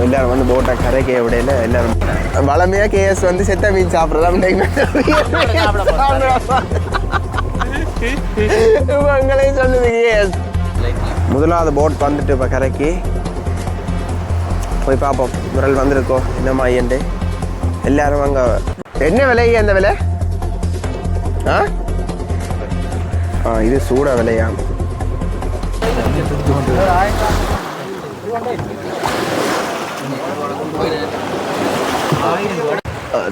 எல்லாரும் வந்து போட்டை கரைக்க விடையில எல்லாரும் வளமையா கேஎஸ் வந்து செத்த மீன் சாப்பிட்றதா உங்களையும் சொல்லுது கேஎஸ். முதலாவது போட் வந்துட்டு இப்போ கரைக்கு போய் பார்ப்போம். முரல் வந்திருக்கோ என்னம்மா ஐயன்ட்டு எல்லாரும் அங்கே. என்ன விலை அந்த விலை? இது சூட விலையா?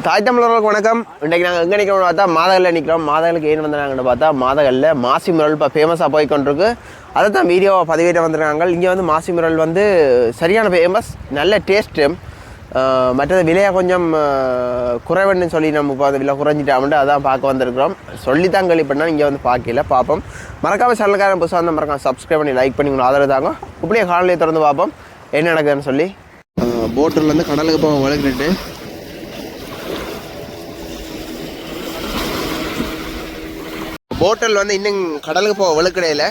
தாய் தமிழர்களுக்கு வணக்கம். இன்றைக்கு நாங்கள் எங்கே நிற்கிறோம்னு பார்த்தா மாதகளில் நிற்கிறோம். மாதகளுக்கு ஏன் வந்தாங்கன்னு பார்த்தா மாதகளில் மாசி முரல் இப்போ ஃபேமஸாக போய்கொண்டிருக்கு. அதை தான் வீடியோ பதிவேற்ற வந்துருக்காங்க. இங்கே வந்து மாசி முரல் வந்து சரியான ஃபேமஸ், நல்ல டேஸ்ட்டு. மற்றது விலையாக கொஞ்சம் குறைவுன்னு சொல்லி நம்ம இப்போ அந்த விலை குறைஞ்சிட்டாமட்டு அதான் பார்க்க வந்திருக்கிறோம். சொல்லித்தான் கேள்விப்பட்டா இங்கே வந்து பார்க்கல. பார்ப்போம். மறக்காமல் சேனலுக்காரன் புதுசாக வந்து மறக்காம சப்ஸ்கிரைப் பண்ணி லைக் பண்ணி உங்களுக்கு ஆதரவு தாங்க. இப்படியே காலையிலே திறந்து பார்ப்போம் என்ன நடக்குதுன்னு சொல்லி. போட்டிலேருந்து கடலுக்கு போக வளர்க்கிட்டு போட்டில் வந்து இன்னும் கடலுக்கு போக வழுக்கடையில்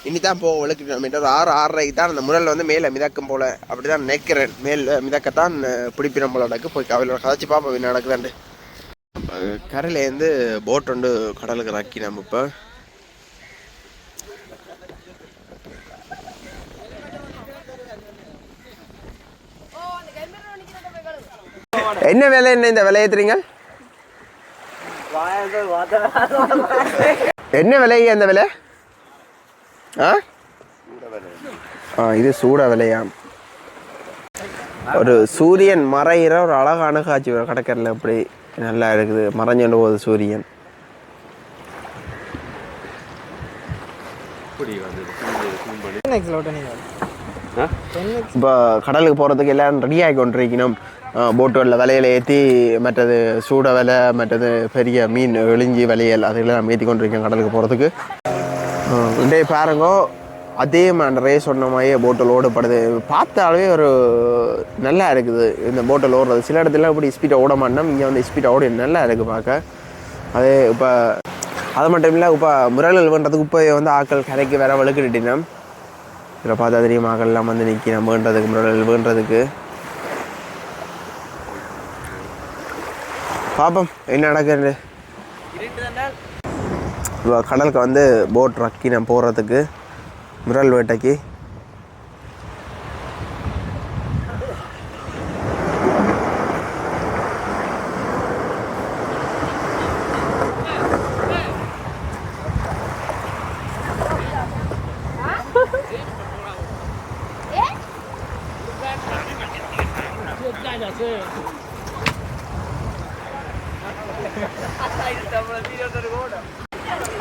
இனி தான் போக வழுக்கிட்டு ஒரு 6-6:30 தான் அந்த முரல் வந்து மேலே மிதக்கும் போல் அப்படி தான் நினைக்கிறேன். மேல் மிதக்கத்தான் பிடிப்பினம் போலக்கு போய் கவலை கதைச்சி பார்ப்போம் என்ன நடக்குதாண்டு. கரையிலேருந்து போட் வந்து கடலுக்கு இறக்கி நம்ம இப்போ என்ன விலை? என்ன இந்த விலை ஏற்றுறீங்க? என்ன விலை அந்த விலை? இது சூட விலையா? ஒரு சூரியன் மறைகிற ஒரு அழகான காட்சி கடற்கரையில் இப்படி நல்லா இருக்குது. மறைஞ்சு போகுது சூரியன். இப்போ கடலுக்கு போகிறதுக்கு எல்லோரும் ரெடியாகி கொண்டிருக்கணும். போட்டுகளில் விலையில் ஏற்றி மற்றது சூட விலை மற்றது பெரிய மீன் எழிஞ்சி விலையல் அதுக்கெல்லாம் ஏற்றி கொண்டிருக்கோம் கடலுக்கு போகிறதுக்கு. இன்றைய பாருங்கோ அதே மாதிரி ரேஸ் சொன்ன மாதிரியே போட்டில் ஓடப்படுது. பார்த்தாலே ஒரு நல்லா இருக்குது இந்த போட்டில் ஓடுறது. சில இடத்துல இப்படி ஸ்பீடாக ஓட மாட்டோம், இங்கே வந்து ஸ்பீடாக ஓடி நல்லா இருக்குது பார்க்க. அதே இப்போ அது மட்டும் இல்லை, இப்போ முரல் பண்ணுறதுக்கு இப்போ வந்து ஆக்கள் கரைக்கு வேற வழுக்கிட்டுனோம். இதில் பார்த்தா தெரியும் ஆக்கள்லாம் வந்து நிற்கணும் வேண்டதுக்கு முரல் வேண்டதுக்கு. பார்ப்போம் என்ன நடக்குது. இப்போ கடலுக்கு வந்து போட் ரக்கி நான் போகிறதுக்கு முரல் வேட்டைக்கு.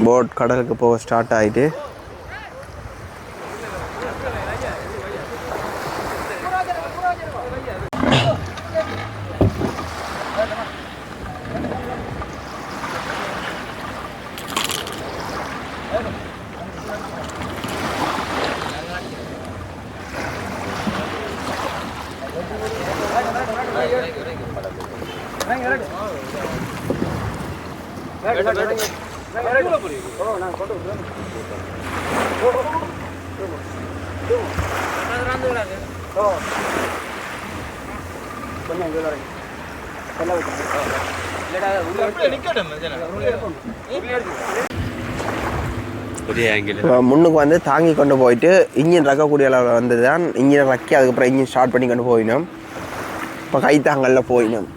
போட் கடலுக்கு போக ஸ்டார்ட் ஆகிட்டு முன்னுக்கு வந்து தாங்கி கொண்டு போயிட்டு இன்ஜின் ரக்கக்கூடிய அளவில் வந்து தான் இன்ஜினை ரக்கி அதுக்கப்புறம் இன்ஜின் ஸ்டார்ட் பண்ணி கொண்டு போயினோம். இப்போ கைத்தாங்கல்ல போயினோம்.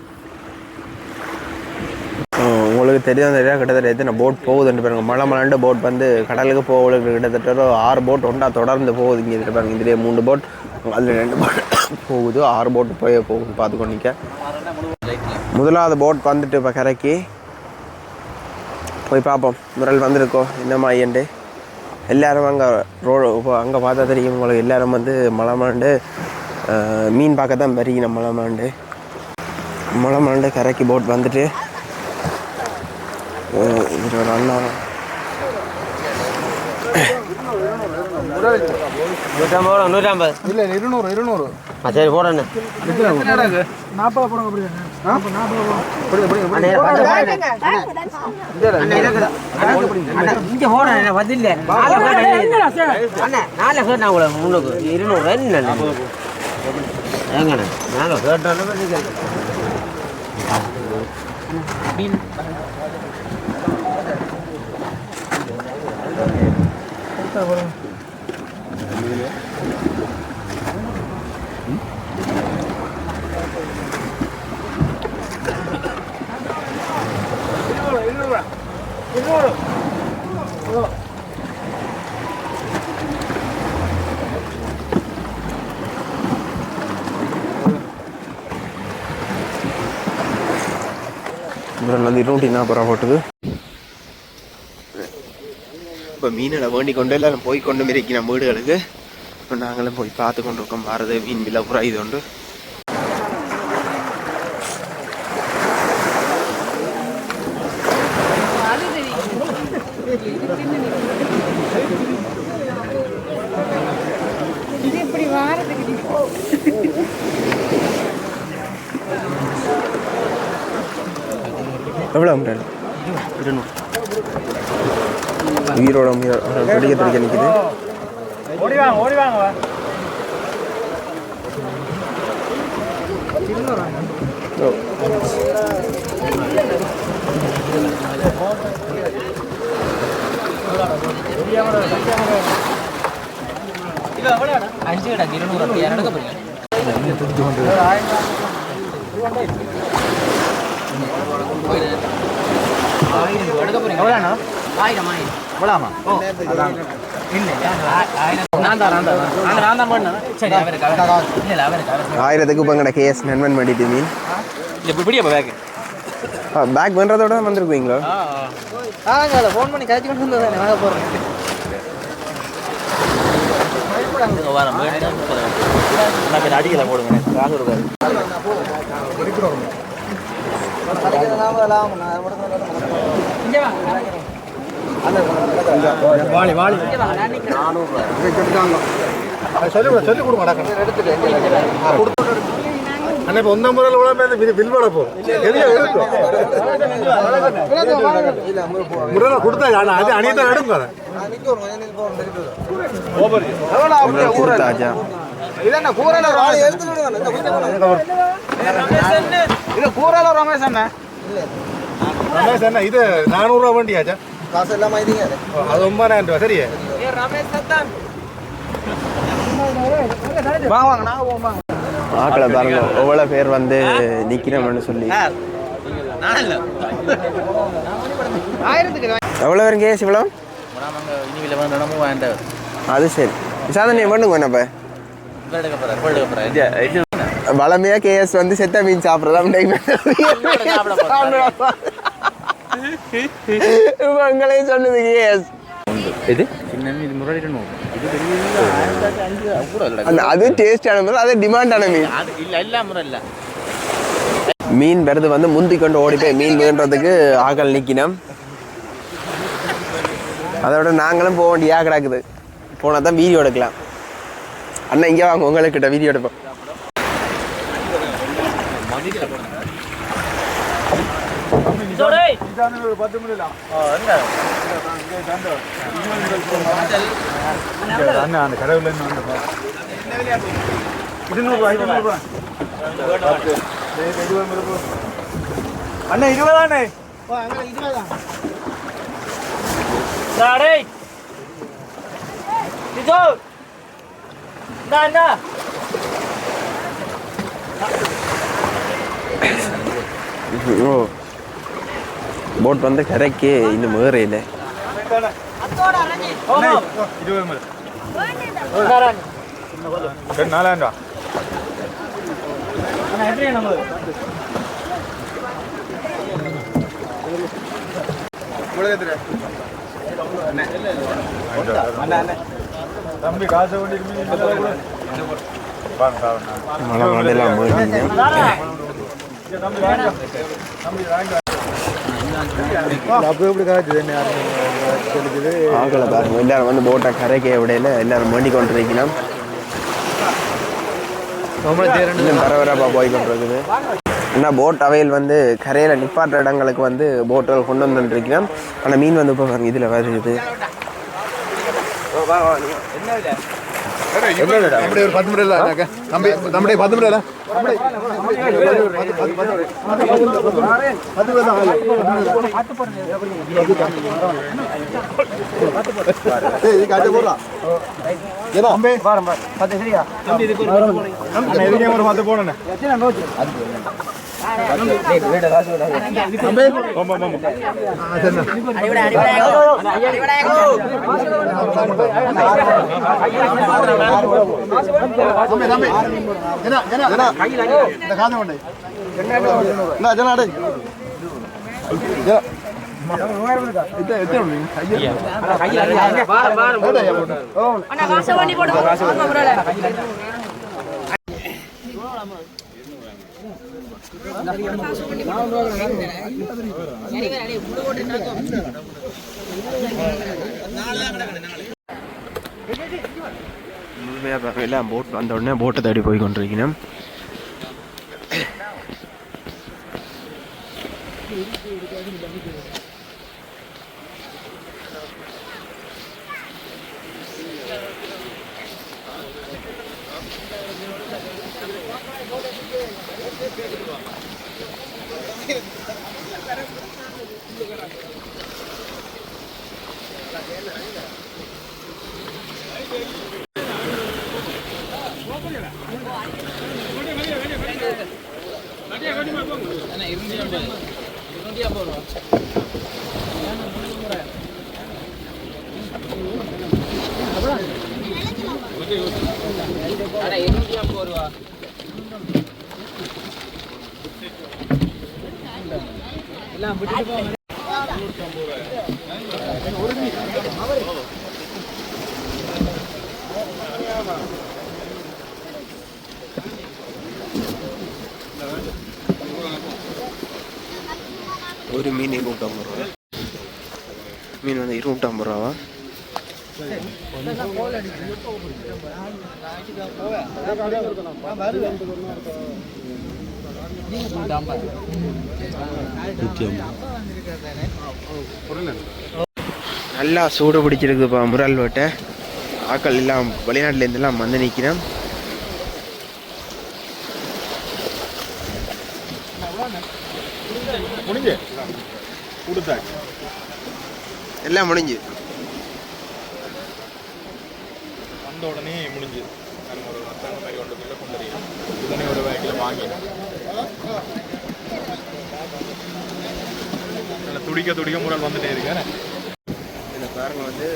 உங்களுக்கு தெரியும் கிட்டத்தட்ட எத்தனை போட் போகுதுன்னு பாருங்க. மழை போட் வந்து கடலுக்கு போகிறதுக்கு கிட்டத்தட்ட ஒரு 6 போட் ஒன்றா தொடர்ந்து போகுது. இங்கே இதில் பாருங்க, இதிலே 3 போட், அதில் 2 போட் போகுது. 6 போட்டு போகுது பார்த்துக்கொண்டிக்க. முதலாவது போட் வந்துட்டு இப்போ கரைக்கு போய் பார்ப்போம் முரல் வந்திருக்கோ என்னம்மா ஐயன்ட்டு எல்லோரும் அங்கே ரோடு இப்போ அங்கே பார்த்தா தெரியும் உங்களுக்கு. எல்லோரும் வந்து மழை மீன் பார்க்க தான் பெரியணும். மழை கரைக்கு போட் வந்துட்டு இது ஒரு அண்ணா 150 இல்லை 200 சரி போடுறேன் 40 போடுங்க. வந்து 240 ரூபா போட்டுது. இப்போ மீனை வேண்டி கொண்டு எல்லாம் போய் கொண்டு மிரிக்கணும் வீடுகளுக்கு. இப்போ நாங்களும் போய் பார்த்து கொண்டு இருக்கோம். வரது மீன் விலை புறா இது உண்டு. எவ்வளோ உயிரோட படிக்க படிக்க நிற்குது. ஓடி வாங்க ஆயிரத்துக்கு இப்போ எங்கட கேஸ் நண்பன் பண்ணிட்டு மீன் பேக் பண்ணுறதோட வந்துருக்குவீங்களா? ஃபோன் பண்ணி கழிச்சு கொண்டு வந்து நாங்கள் போகிறோம். அடிக்கல போடுங்க சொல்லி கொடுங்க. அண்ணா இப்போ 1 முறையில் பில் பண்ண போகும் முறையில் கொடுத்தா அது அணியத்தான் எடுங்க. ரமேஷ் அண்ணா இது 400 ரூபா வண்டியாச்சா? காசு எல்லாம் அது 9,000 ரூபா. சரியா ஆக்களை பாருங்க எவ்வளோ பேர் வந்து நிற்கிறோம்னு சொல்லி. எவ்வளோ பேரும் கேஸ் இவ்வளோ? அது சரி சாதனை பண்ணுங்க. என்னப்ப வளமையா கேஎஸ் வந்து செத்த மீன் சாப்பிட்றதா உங்களே சொன்னது கேஎஸ். இது அது டேஸ்டான மீன், அது டிமாண்டான மீன். மீன் வருது வந்து முந்தி கொண்டு ஓடி போய் மீன் வேண்டுறதுக்கு ஆக்கள் நிற்கணும். அதோட நாங்களும் போக வேண்டியா கிடக்குது. போனால் தான் வீடியோ எடுக்கலாம். அண்ணா இங்கே வாங்க உங்கள்கிட்ட வீடியோ எடுப்போம். அண்ணா 20 போட் வந்து கரைக்கு இன்னும் ஏறையில. தம்பி காசு ஆக்களை பாருங்க எல்லாரும் வந்து போட்டை கரைக்க விடையில எல்லாரும் மண்டி கொண்டு வைக்கணும். பரபரப்பா போய் கொண்டு இருக்குது. ஏன்னா போட் அவையில் வந்து கரையில் நிப்பாட்டுற இடங்களுக்கு வந்து போட்டுகள் கொண்டு வந்துருக்கோம். ஆனால் மீன் வந்து இப்போ பாருங்க இதில் வருது. நம்முடைய ஒரு 10 முறை இல்லை நம்முடைய 10 முறை இல்லை எல்லாம் போட் வந்த உடனே போட்டை தேடி போய் கொண்டிருக்கணும். ஒரு மீன் 250 ரூபா. மீன் வந்து 250 ரூபாவா? நல்லா சூடு பிடிச்சிருக்குப்பா முரல் வேட்டை. ஆக்கள் எல்லாம் வெளிநாட்டுல இருந்தெல்லாம் வந்து நிற்கிறேன். எல்லாம் முடிஞ்சு வந்த உடனே முடிஞ்சு உடனே ஒரு வேக்கில் வாங்கி துடிக்க முரல் வந்துட்டே இருக்கேன். இந்த பாருங்க வந்து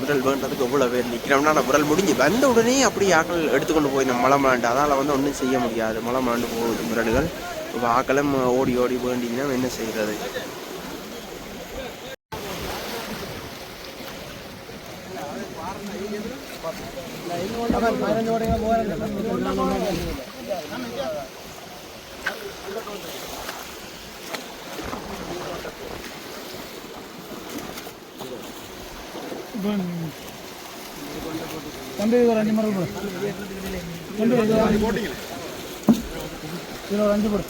முரல் வேண்டதுக்கு எவ்வளோ பேர் நிற்கிறோம்னா நான் முரல் முடிஞ்சு வந்த உடனே அப்படி ஆக்கள் எடுத்துக்கொண்டு போய் நம்ம மலை மாண்டு அதால் வந்து ஒன்றும் செய்ய முடியாது. மலை மாண்டு போகுது முரல்கள். இப்போ ஆக்களும் ஓடி ஓடி வேண்டிங்கன்னா என்ன செய்கிறது? தம்பி ஒரு 5 மரம் போடு. தம்பி ஒரு 5 போட்டீங்களே. இது ஒரு 5 போடு.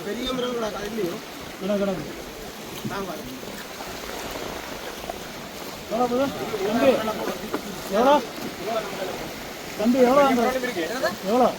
பெரிய மரம் கூட இல்லையோ. கடை. எவ்வளோ போதும்? தம்பி எவ்வளோ? எவ்வளோ?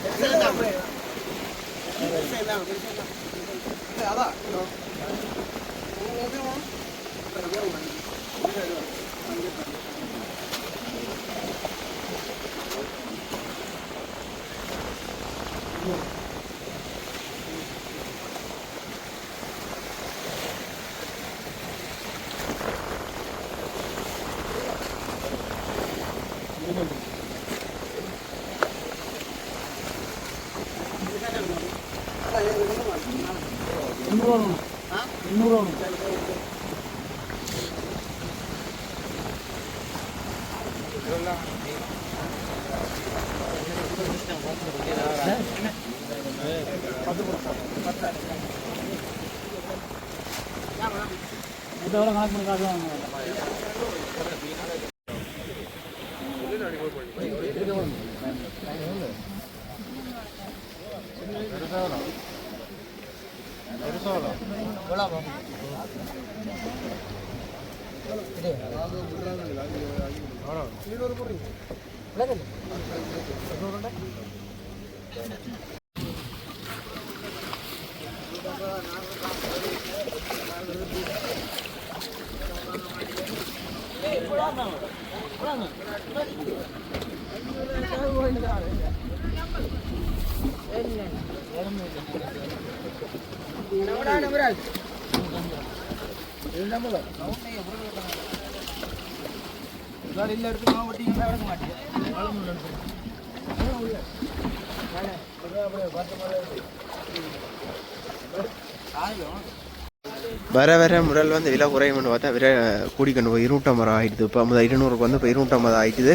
வர வர முரல் வந்து விலை குறையும்னு பார்த்தா விலை கூடிக்கணும் போய் 250 ஆகிடுது. இப்போ 200க்கு வந்து இப்போ 250 ஆகிடுது.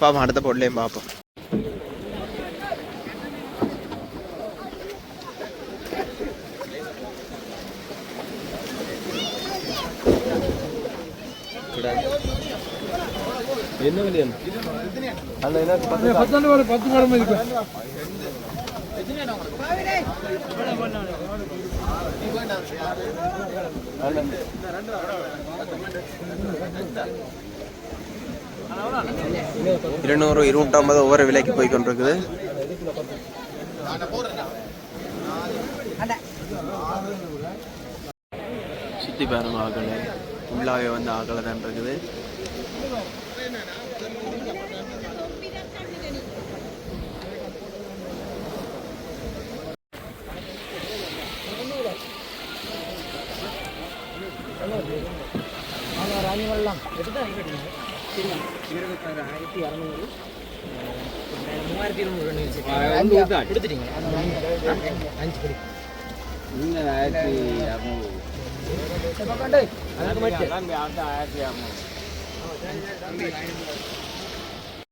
பார்ப்போம், அடுத்த பொருளையும் பார்ப்போம். என்ன விலை? அந்த என்ன 10 கிழமை இருக்கு. இருநூறு 250 ஒவ்வொரு விலைக்கு போய் கொண்டிருக்குது. சுத்தி பாருங்க, ஆகலை உள்ளாவே வந்து ஆகலை தான் இருக்குது.